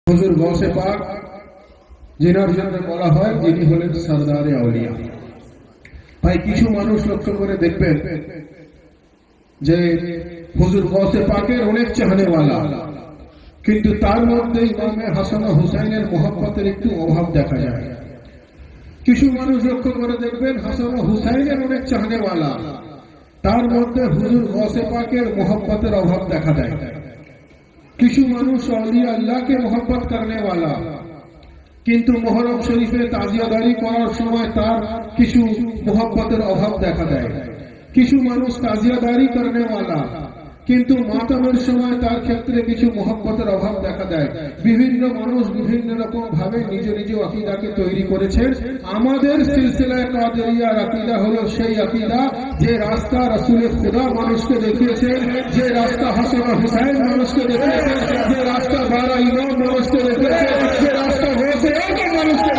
হুজুর গৌসে পাক যিনার জন্য বলা হয় যিনি হলেন সরদারে আউলিয়া। ভাই কিছু মানুষ লক্ষ্য করে দেখবেন যে হুজুর গৌসে পাকের অনেক চাহনেওয়ালা, কিন্তু তার মধ্যে ইমামে হাসান ও হুসাইনের মোহাব্বতের একটু অভাব দেখা যায়। কিছু মানুষ লক্ষ্য করে দেখবেন হাসান ও হুসাইনের অনেক চাহনেওয়ালা, তার মধ্যে হুজুর গৌসে পাকের মোহাব্বতের অভাব দেখা দেয়। কিছু মানুষ আউলিয়া আল্লাহকে মোহাব্বত করনে वाला, কিন্তু মুহররম শরীফে তাজিয়াদারি করার সময় তার কিছু মোহাব্বতের অভাব দেখা দেয়। কিছু মানুষ তাজিয়াদারি করনে वाला, কিন্তু মাতামের সময় তার ক্ষেত্রে কিছু মোহাব্বতের অভাব দেখা দেয়। বিভিন্ন মানুষ বিভিন্ন রকম ভাবে নিজ নিজ আকীদাকে তৈরি করেছেন। আমাদের সিলসিলায়ে কাদেরিয়ার আকীদা হলো সেই আকীদা যে রাস্তা রাসূল খুদা মানুষকে দেখিয়েছেন, যে রাস্তা হাসান ও হুসাইন মানুষকে দেখিয়েছেন, যে রাস্তা 12 ইমাম মানুষকে দেখিয়েছেন, যে রাস্তা গৌসে আজম মানুষকে